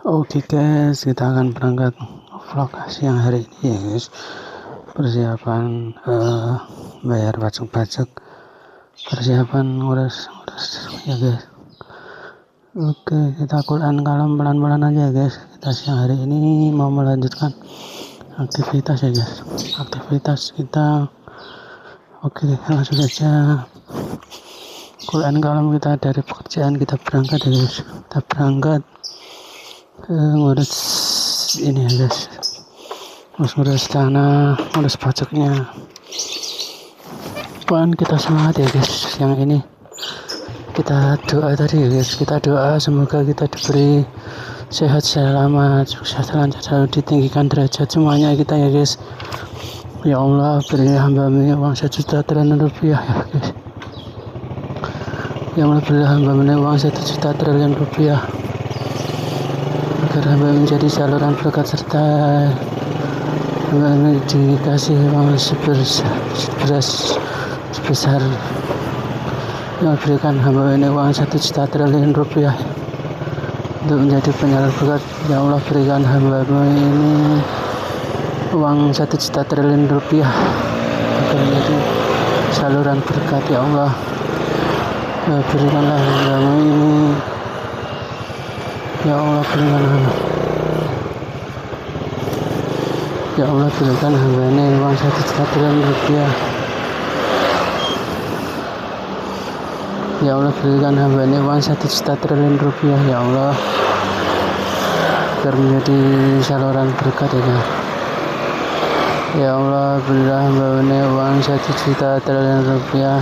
Oke guys, kita akan berangkat vlog siang hari ini ya guys. Persiapan bayar pajak, persiapan ngurus ya guys. Oke, kita Quran kalam pelan-pelan aja ya guys. Kita siang hari ini mau melanjutkan aktivitas ya guys. Aktivitas kita. Oke, langsung saja. Quran kalam kita dari pekerjaan kita berangkat ya guys. Kita berangkat ngurus ini ya guys, ngurus tanah, ngurus pajaknya. Pokoknya kita semangat ya guys. Yang ini kita doa tadi ya guys, kita doa semoga kita diberi sehat selamat, sukses lancar, selalu ditinggikan derajat semuanya kita ya guys. Ya Allah, beri hamba-Mu uang 1 juta triliun rupiah ya guys. Ya Allah, beri hamba-Mu uang 1 juta triliun rupiah agar hamba menjadi saluran berkat serta hamba dikasih uang sebesar yang berikan hamba ini uang 1 juta triliun rupiah untuk menjadi penyalur berkat. Ya Allah, berikan hamba ini uang 1 juta triliun rupiah agar menjadi saluran berkat. Ya Allah, berikanlah hamba ini. Ya Allah, berikan hamba. Ya Allah, berikan hamba ini uang 1 juta triliun rupiah. Ya Allah, berikan hamba ini uang 1 juta triliun rupiah. Ya Allah, agar menjadi saluran berkat ya. Ya Allah, berilah hamba ini uang 1 juta triliun rupiah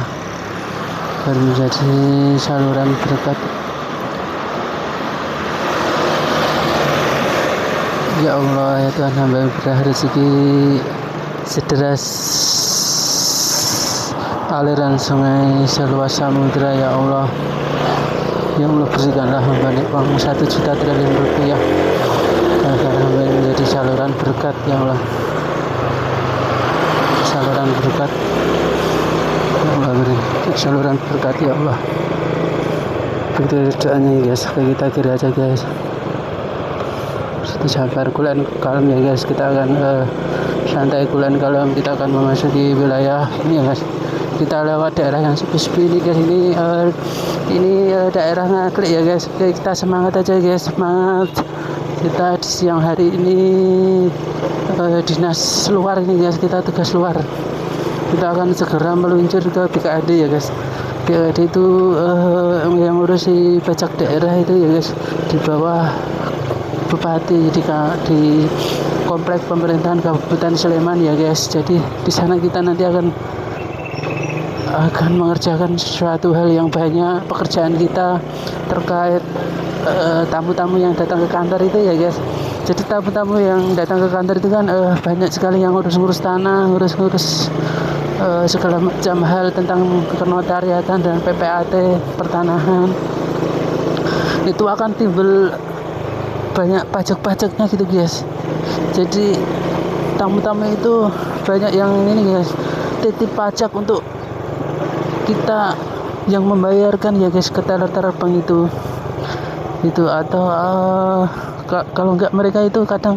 agar menjadi saluran berkat. Ya Allah, ya Tuhan, hamba berilah rezeki sederas aliran sungai seluas samudra. Ya Allah, ya Allah, berikanlah hamba uang 1 juta triliun rupiah agar hamba menjadi saluran berkat. Ya Allah, saluran berkat. Ya Allah, beri saluran berkat. Ya Allah, begitu doanya ya guys. Kita kira aja guys, sabar kulan kalem ya guys. Kita akan santai kulan kalem. Kita akan memasuki wilayah ini ya guys. Kita lewat daerah yang sepi-sepi ini guys. Ini daerah Ngaglik ya guys. Oke, kita semangat aja guys, semangat. Kita di siang hari ini dinas luar ini guys, kita tugas luar. Kita akan segera meluncur ke BKAD ya guys. BKAD itu yang ngurusi pajak daerah itu ya guys, di bawah Bupati di komplek pemerintahan Kabupaten Sleman ya guys. Jadi di sana kita nanti akan mengerjakan sesuatu hal yang banyak. Pekerjaan kita terkait tamu-tamu yang datang ke kantor itu ya guys. Jadi tamu-tamu yang datang ke kantor itu kan banyak sekali yang ngurus tanah, ngurus segala macam hal tentang kenotariatan dan PPAT pertanahan. Itu akan timbul banyak pajak-pajaknya gitu guys. Jadi tamu-tamu itu banyak yang ini guys, titip pajak untuk kita yang membayarkan ya guys ke teller bank itu atau kalau enggak mereka itu kadang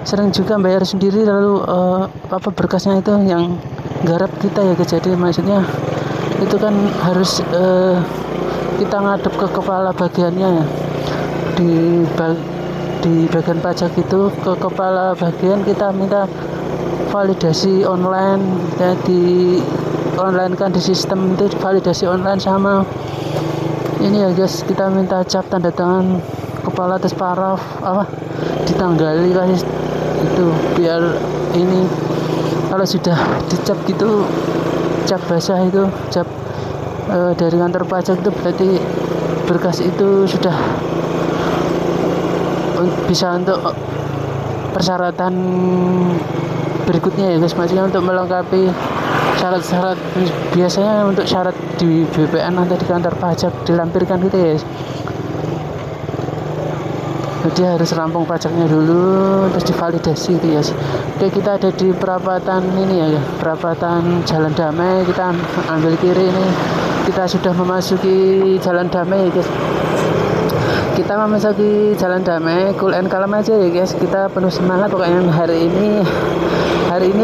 sering juga bayar sendiri, lalu berkasnya itu yang garap kita ya guys. Jadi maksudnya itu kan harus kita ngadep ke kepala bagiannya ya. Di bagian pajak itu ke kepala bagian kita minta validasi online ya, di online kan di sistem itu validasi online sama ini ya guys. Kita minta cap tanda tangan kepala atas paraf ditanggali guys itu, biar ini kalau sudah dicap gitu, cap basah itu, cap dari kantor pajak itu berarti berkas itu sudah bisa untuk persyaratan berikutnya ya guys. Maksudnya untuk melengkapi syarat-syarat biasanya untuk syarat di BPN atau di kantor pajak dilampirkan gitu ya guys. Jadi harus rampung pajaknya dulu terus divalidasi gitu ya. Oke, kita ada di perapatan ini ya, perapatan Jalan Damai. Kita ambil kiri ini, kita sudah memasuki Jalan Damai ya guys. Kita memasuki jalan damai, cool and calm aja ya guys. Kita penuh semangat pokoknya hari ini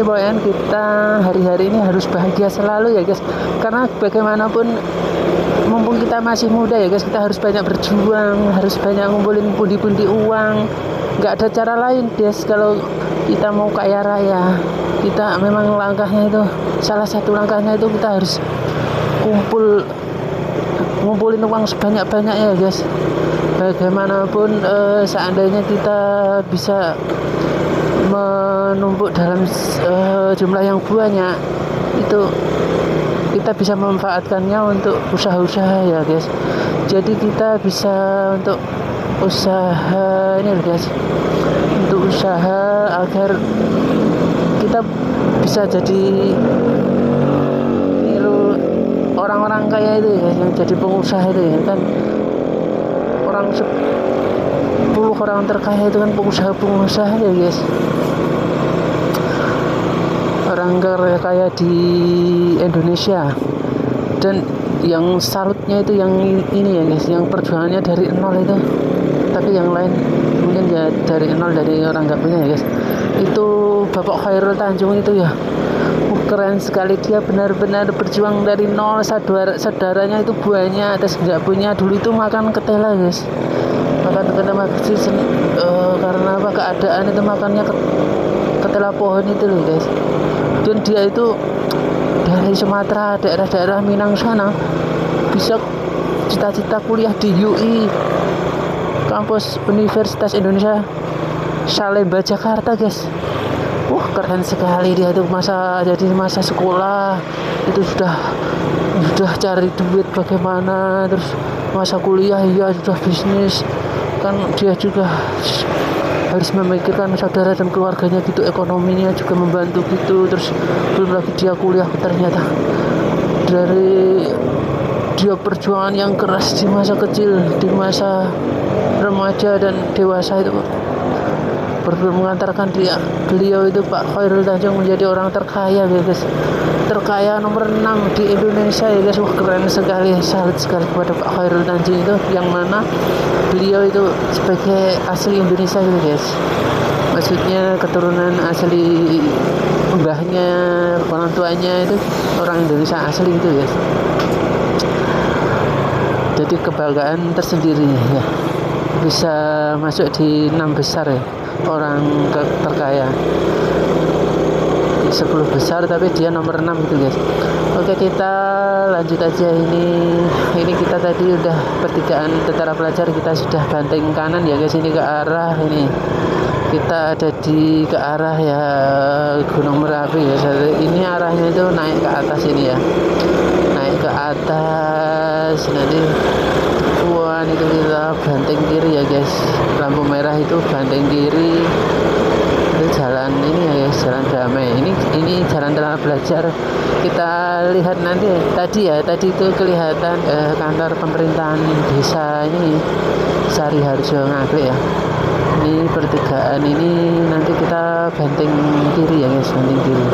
pokoknya kita hari-hari ini harus bahagia selalu ya guys. Karena bagaimanapun mumpung kita masih muda ya guys, kita harus banyak berjuang, harus banyak ngumpulin pundi-pundi uang. Nggak ada cara lain guys kalau kita mau kaya raya. Kita memang langkahnya itu, salah satu langkahnya itu kita harus ngumpulin uang sebanyak-banyaknya ya guys. Bagaimanapun seandainya kita bisa menumpuk dalam jumlah yang banyak, itu kita bisa memanfaatkannya untuk usaha-usaha ya guys. Jadi kita bisa untuk usaha ini guys, untuk usaha agar kita bisa jadi niru orang-orang kaya itu ya, yang jadi pengusaha itu ya kan. 10 orang terkaya itu kan pengusaha ya guys. Orang kaya di Indonesia. Dan yang salutnya itu yang ini ya guys, yang perjuangannya dari nol itu. Tapi yang lain mungkin ya dari nol, dari orang nggak punya ya guys. Itu Bapak Khairul Tanjung itu ya, keren sekali. Dia benar-benar berjuang dari nol. Saudaranya itu banyak, terus nggak punya. Dulu itu makan ketela guys, makan ketela karena apa, keadaan itu makannya ketela pohon itu loh guys. Dan dia itu dari Sumatera, daerah-daerah Minang sana, bisa cita-cita kuliah di UI, kampus Universitas Indonesia Salemba Jakarta guys. Keren sekali dia tuh. Masa sekolah itu sudah cari duit bagaimana, terus masa kuliah ya sudah bisnis kan. Dia juga harus memikirkan saudara dan keluarganya gitu, ekonominya juga membantu gitu. Terus belum lagi dia kuliah, ternyata dari dia perjuangan yang keras di masa kecil, di masa remaja dan dewasa itu mengantarkan beliau itu Pak Khairul Tanjung menjadi orang terkaya ya guys. Terkaya nomor 6 di Indonesia ya guys. Keren sekali, salut sekali kepada Pak Khairul Tanjung itu, yang mana beliau itu sebagai asli Indonesia gitu guys. Maksudnya keturunan asli, mbahnya, orang tuanya itu orang Indonesia asli gitu guys. Jadi kebanggaan tersendiri ya, bisa masuk di 6 besar ya orang terkaya, 10 besar tapi dia nomor 6 gitu guys. Oke, kita lanjut aja. Ini kita tadi udah pertigaan tentara pelajar, kita sudah banting kanan ya guys. Ini ke arah ini, kita ada ke arah ya Gunung Merapi ya. Ini arahnya itu naik ke atas ini ya, naik ke atas nanti itu kita banting kiri ya guys. Lampu merah itu banting kiri, itu jalan ini ya guys, jalan damai. Ini jalan tentara pelajar. Kita lihat nanti tadi itu kelihatan kantor pemerintahan desa ini Sariharjo Ngaglik ya. Ini pertigaan ini nanti kita banting kiri ya guys, banting kiri.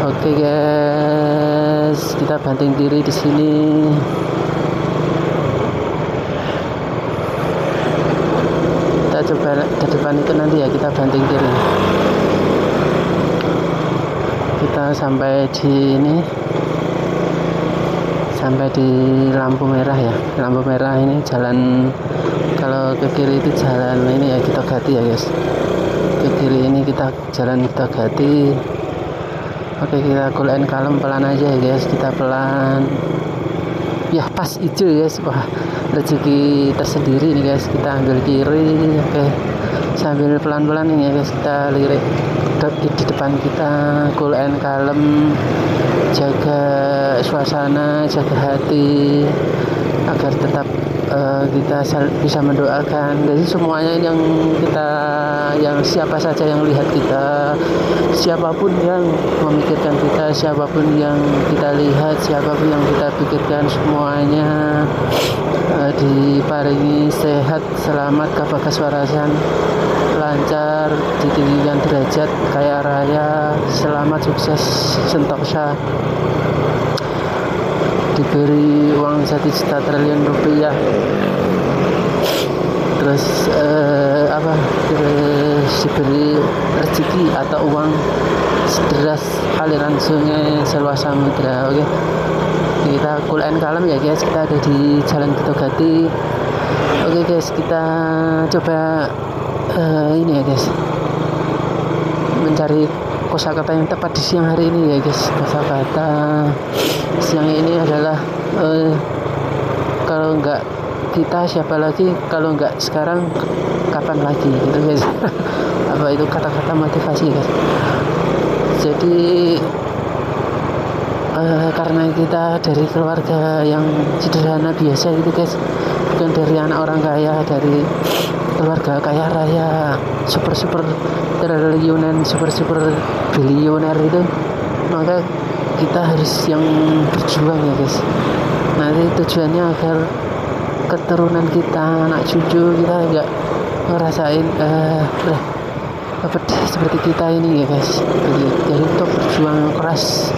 Oke guys, kita banting kiri di sini. Kita coba ke depan itu nanti ya, kita banting kiri. Kita sampai di ini, sampai di lampu merah ya. Lampu merah ini jalan, kalau ke kiri itu jalan ini ya, kita ganti ya guys. Ke kiri ini kita ganti. Oke, kita cool and calm, pelan aja ya guys. Kita pelan ya, pas hijau guys. Wah, rezeki tersendiri nih guys. Kita ambil kiri. Oke, sambil pelan-pelan ini ya guys, kita lirik di depan kita, cool and calm, jaga suasana, jaga hati agar tetap kita bisa mendoakan. Jadi semuanya yang siapa saja yang lihat kita, siapapun yang memikirkan kita, siapapun yang kita lihat, siapapun yang kita pikirkan, semuanya diparingi sehat, selamat, kabagashwarasan, lancar, ditinggikan derajat, kaya raya, selamat, sukses, sentosa. diberi uang 1 juta triliun rupiah, terus terus diberi rezeki atau uang sederas aliran sungai seluas samudra. Oke, kita cool and kalem ya guys, kita ada di Jalan Getogati. Oke guys, kita coba ini ya guys, mencari kosakata yang tepat di siang hari ini ya guys. Kosakata siang ini adalah kalau enggak kita siapa lagi, kalau enggak sekarang kapan lagi, gitu guys. Apa itu kata-kata motivasi guys. Jadi karena kita dari keluarga yang sederhana biasa gitu guys, bukan dari anak orang kaya, dari keluarga kaya raya super triliunan, super bilioner itu, maka kita harus yang berjuang ya guys. Nanti tujuannya agar keturunan kita, anak cucu kita nggak ngerasain seperti kita ini ya guys. Jadi untuk berjuang keras.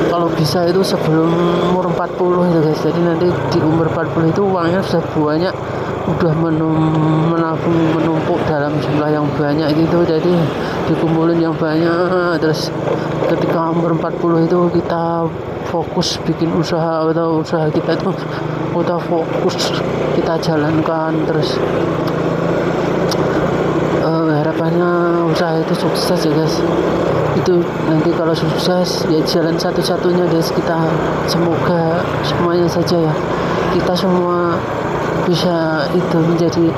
Kalau bisa itu sebelum umur 40 itu guys. Jadi nanti di umur 40 itu uangnya sudah banyak, udah menumpuk dalam jumlah yang banyak gitu, jadi dikumpulin yang banyak. Terus ketika umur 40 itu kita fokus bikin usaha, atau usaha kita itu udah fokus kita jalankan. Terus harapannya usaha itu sukses ya guys. Itu nanti kalau sukses ya jalan satu-satunya guys, kita semoga semuanya saja ya, kita semua bisa itu menjadi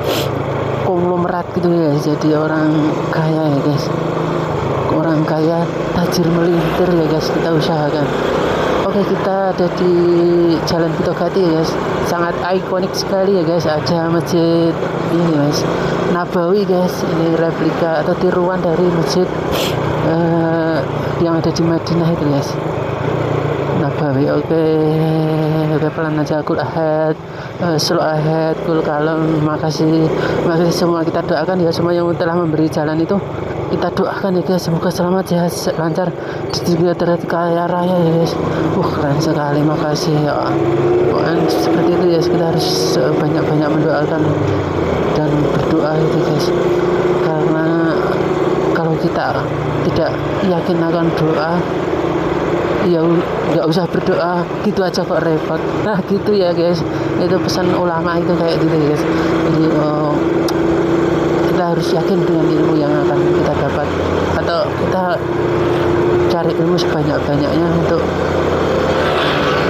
konglomerat gitu ya, jadi orang kaya ya guys, orang kaya tajir melintir ya guys, kita usahakan. Oke, kita ada di Jalan Getogati ya guys, sangat ikonik sekali ya guys. Ada masjid ini guys, Nabawi guys, ini replika atau tiruan dari masjid yang ada di Madinah itu guys, Nabawi. Oke, pelan aja. Kul ahad, slow ahad, kul kalem. Makasih semua, kita doakan ya semua yang telah memberi jalan itu, kita doakan ya guys, semoga selamat ya, lancar di dunia kaya raya ya guys. Keren sekali, makasih ya. Seperti itu ya, kita harus banyak-banyak mendoakan dan berdoa itu guys, karena kalau kita tidak yakin akan doa, ya nggak usah berdoa, gitu aja kok repot. Nah gitu ya guys, itu pesan ulama itu kayak gitu ya guys. Jadi kita harus yakin dengan ilmu yang akan kita dapat, atau kita cari ilmu sebanyak-banyaknya untuk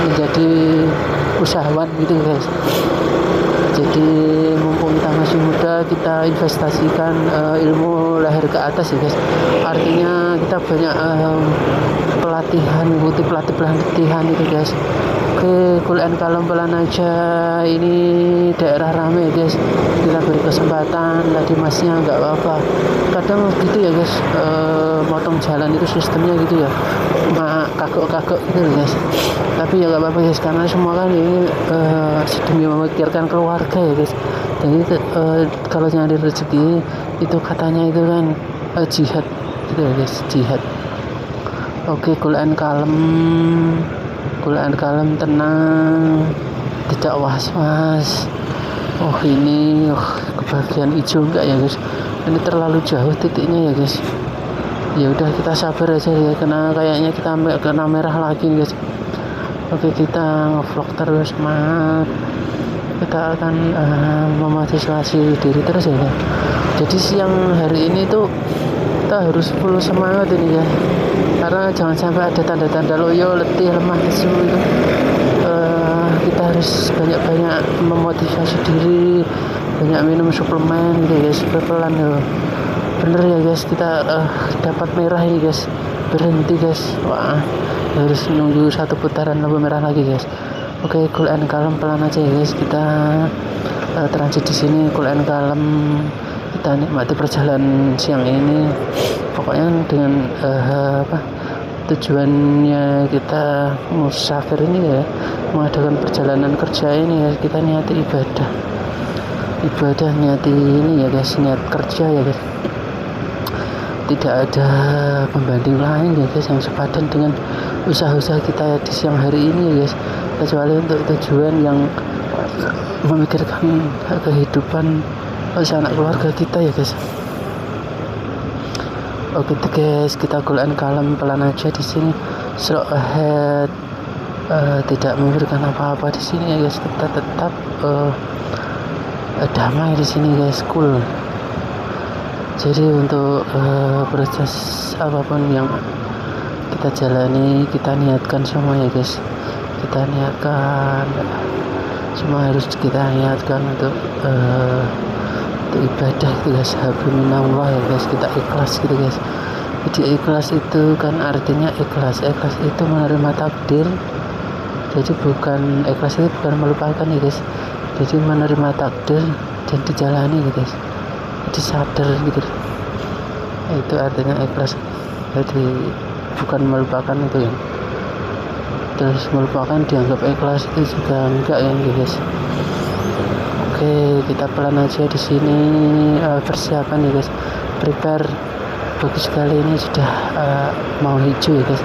menjadi usahawan gitu guys. Jadi mumpung kita masih muda, kita investasikan ilmu leher ke atas ya guys. Artinya kita banyak pelatihan, mengikuti pelatihan itu guys. Oke, cool and kalem, pelan aja. Ini daerah rame ya guys, kita beri kesempatan. Tadi masnya nggak apa-apa, kadang gitu ya guys, motong jalan itu sistemnya gitu ya, kagok gitu ya guys. Tapi ya nggak apa-apa guys, karena semua kan ini demi memikirkan keluarga ya guys. Jadi kalau nyari rezeki itu katanya itu kan jihad gitu ya guys, jihad. Oke, cool and kalem, tenang, tidak was-was. Ini kebagian hijau enggak ya guys, ini terlalu jauh titiknya ya guys. Ya udah, kita sabar aja ya, karena kayaknya kita kena merah lagi guys. Oke, kita ngevlog terus, semangat. Kita akan memotivasi diri terus ya guys. Jadi siang hari ini tuh kita harus full semangat ini ya, karena jangan sampai ada tanda-tanda loyo, letih, lemah, lesu itu. Kita harus banyak-banyak memotivasi diri, banyak minum suplemen gitu guys, pelan ya. Bener ya guys, kita dapat merah ini guys, berhenti guys. Wah, harus nunggu satu putaran lampu merah lagi guys. Oke, cool and kalem, pelan aja ya guys. Kita transit di sini, cool and kalem. Kita nikmati perjalanan siang ini. Pokoknya dengan tujuannya kita musafir ini ya, mengadakan perjalanan kerja ini ya, kita niati ibadah niati ini ya guys, niat kerja ya guys. Tidak ada pembanding lain ya guys yang sepadan dengan usaha-usaha kita di siang hari ini ya guys, kecuali untuk tujuan yang memikirkan kehidupan anak keluarga kita ya guys. Oke guys, kita cool and calm pelan aja di sini, slow ahead, tidak memikirkan apa-apa di sini ya guys. Kita tetap damai di sini guys, cool. Jadi untuk proses apapun yang kita jalani, kita niatkan semua ya guys. Kita niatkan, semua harus kita niatkan untuk ibadah gitu guys, habibinallah ya guys, kita ikhlas gitu guys. Jadi ikhlas itu kan artinya ikhlas itu menerima takdir. Jadi bukan ikhlas itu bukan melupakan ya guys, jadi menerima takdir dan dijalani gitu guys. Jadi sadar gitu, itu artinya ikhlas. Jadi bukan melupakan itu ya, terus melupakan dianggap ikhlas itu juga enggak ya guys. Oke, kita pelan aja di sini, persiapan ya guys, prepare. Bagus sekali, ini sudah mau hijau ya guys.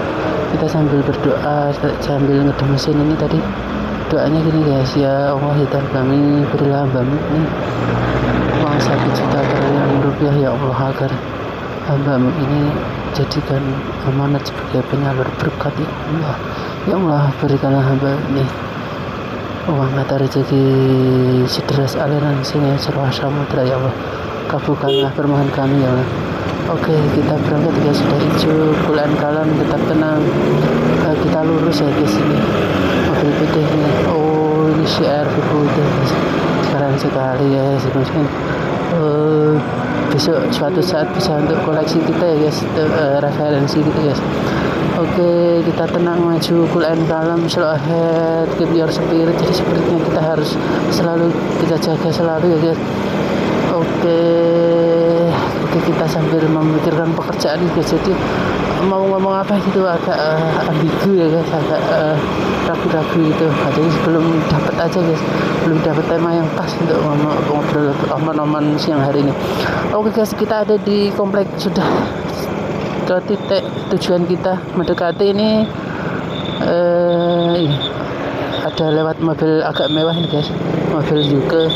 Kita sambil berdoa, sambil ngedem mesin ini tadi. Doanya gini guys, ya Allah ya Tuhan kami, berilah hambamu ini uang 1 juta triliun rupiah ya Allah, agar hambamu ini jadikan amanat sebagai penyalur berkat ya Allah. Ya Allah, berikanlah hamba ini uang mata rezeki sederas aliran sungai cerah samudra ya Allah. Kabulkanlah permohonan kami ya Allah. Oke, kita berangkat guys, sudah hijau, cool and calm, tetap tenang. Kita lurus ya guys, ini mobil putih ini. Oh, ini CR putih guys, keren sekali ya mungkin besok suatu saat bisa untuk koleksi kita ya guys, referensi gitu guys. Oke, kita tenang, maju, cool and calm, slow ahead, keep your spirit. Jadi spiritnya kita harus selalu kita jaga selalu ya guys. Oke, kita sambil memikirkan pekerjaan guys. Jadi mau ngomong apa gitu agak ambigu ya guys, agak ragu-ragu gitu. Jadi belum dapat aja guys, belum dapat tema yang pas untuk ngobrol omongan siang hari ini. Oke guys, kita ada di komplek, sudah ke titik tujuan kita, mendekati ini. Ada lewat mobil agak mewah ini guys, mobil juga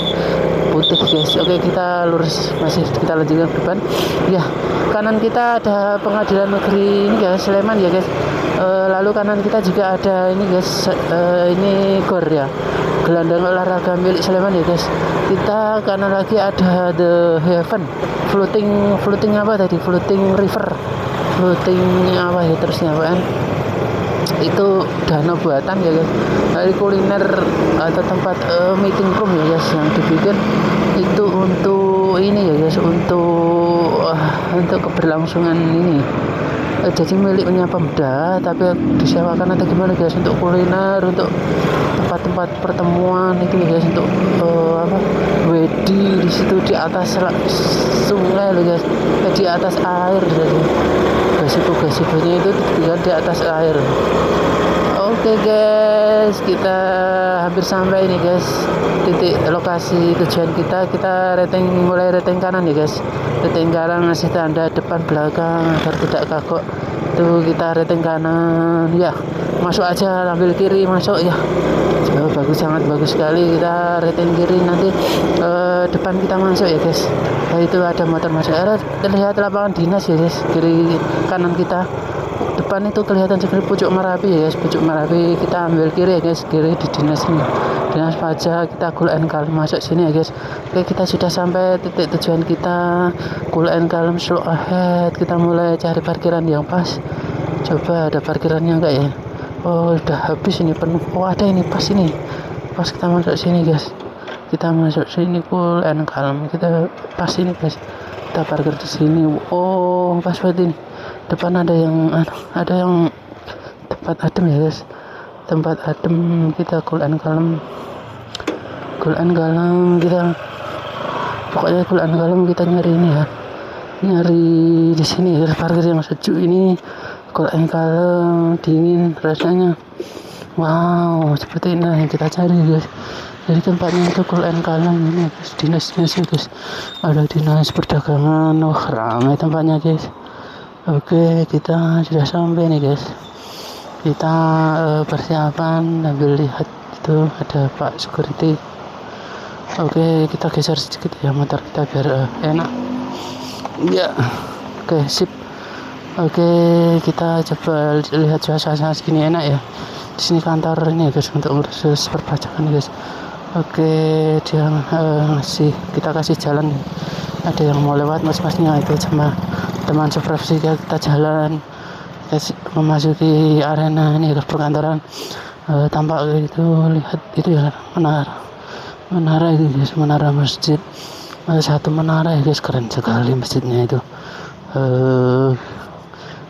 putih guys. Oke, kita lurus, masih kita lanjutkan ke depan ya. Kanan kita ada pengadilan negeri ini guys, Sleman ya guys. Lalu kanan kita juga ada ini guys, ini GOR ya, gelandang olahraga milik Sleman ya guys. Kita kanan lagi ada The Heaven, floating apa tadi, floating river, floating apa ya, terusnya apaan itu, danau buatan ya guys. Dari kuliner atau tempat meeting room ya guys, yang dibikin itu untuk ini ya guys, untuk keberlangsungan ini. Jadi miliknya Pemda tapi disewakan atau gimana guys, untuk kuliner, untuk tempat-tempat pertemuan itu ya guys, untuk wedding di situ di atas sungai loh guys, di atas air. Jadi gazebo-gazebonya itu di atas air. Oke guys, kita hampir sampai nih guys, titik lokasi tujuan kita. Kita mulai rating kanan ya guys, rating kanan ngasih tanda depan belakang agar tidak kagok. Tuh kita rating kanan ya, masuk aja, ambil kiri masuk ya. Bagus, sangat bagus sekali. Kita rating kiri, nanti depan kita masuk ya guys. Nah, itu ada motor masuk, terlihat lapangan dinas ya guys, kiri kanan kita. Depan itu kelihatan sekali pucuk Merapi ya guys, pucuk Merapi. Kita ambil kiri ya guys, kiri di dinas ini, dinas pajak. Kita cool and calm masuk sini ya guys. Oke, kita sudah sampai titik tujuan kita, cool and calm, slow ahead. Kita mulai cari parkiran yang pas. Coba ada parkirannya enggak ya? Oh, udah habis ini, penuh. Oh, ada ini pas, ini pas kita masuk sini guys. Kita masuk sini cool and calm, kita pas ini guys, kita parkir di sini. Oh, pas banget ini. Depan ada yang tempat adem ya guys, tempat adem. Kita cool and calm kita, pokoknya cool and calm. Kita nyari ini ya, nyari di sini ya, parkir yang sejuk ini, cool and calm, dingin rasanya. Wow, seperti ini yang kita cari guys. Jadi tempatnya itu cool and calm ini guys, dinasnya sih guys, ada dinas perdagangan. Ramai tempatnya guys. Oke, kita sudah sampai nih guys. kita persiapan sambil lihat itu ada Pak Security. Oke, kita geser sedikit ya motor kita biar enak ya. Oke, sip. Oke, kita coba lihat suasana sini enak ya. Di sini kantor ini guys untuk urus perpajakan guys. Oke, dia kita kasih jalan. Ada yang mau lewat mas-masnya itu sama teman supervisi kita jalan memasuki arena ini ke perkantoran. Tampak itu, lihat itu ya menara itu guys, menara masjid. Satu menara ya guys, keren sekali masjidnya itu.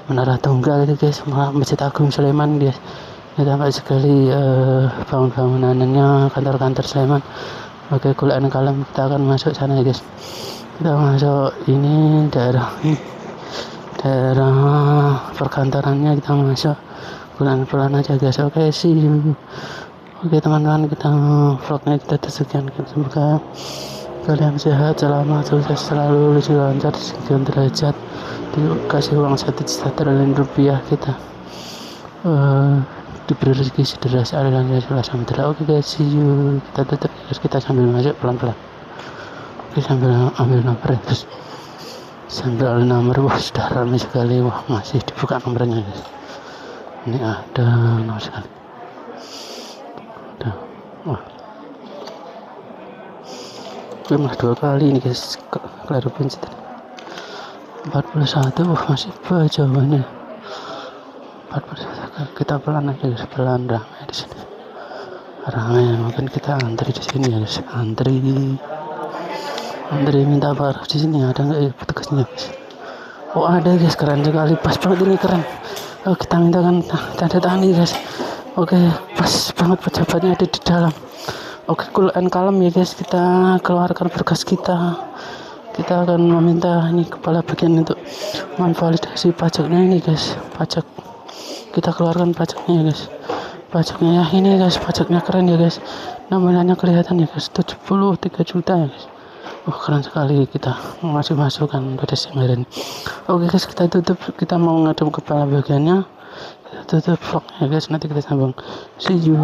Menara tunggal itu guys, Masjid Agung Sleman guys. Ya, tampak sekali bangun-bangunannya kantor-kantor Sleman. Oke, kuliah kalem kita akan masuk sana ya guys. Kita masuk ini daerah perkantorannya, kita masuk pelan-pelan aja guys. Oke, see you. Oke teman-teman, kita vlognya kita sekian. Semoga kalian sehat, selamat, sukses selalu, lucu, lancar, sekian derajat, dikasih uang 1 juta triliun rupiah, kita diberi rezeki sederas aliran alhamdulillah. Oke guys, see you. Kita tutup guys, kita sambil masuk pelan-pelan. Oke, sambil ambil nomor guys, sambil ambil nomor. Wah, sudah ramai sekali. Wah, masih dibuka nomornya guys. Ini ada nomor sekali. Wah, malah 2 kali ini guys, kelaru pencet 41. Wah, masih jawabannya 41. Kita pelan aja guys, pelan, ramai di sini, ramai. Mungkin kita antri di sini ya guys, antri minta parah di sini. Ada nggak ya petugasnya guys? Oh, ada guys, keren sekali, pas banget ini, keren. Oh, kita mintakan tanda tangan nih guys. Oke, pas banget pejabatnya ada di dalam. Oke, cool and kalem ya guys, kita keluarkan berkas kita. Kita akan meminta ini kepala bagian untuk memvalidasi pajaknya ini guys. Pajak, kita keluarkan pajaknya ya guys. Pajaknya ya ini guys, pajaknya keren ya guys. Namanya kelihatan ya guys, 73 juta ya guys. Keren sekali, kita masukkan pada siang hari ini. Oke guys, kita tutup, kita mau ngadep kepala bagiannya. Kita tutup vlognya guys, nanti kita sambung. See you.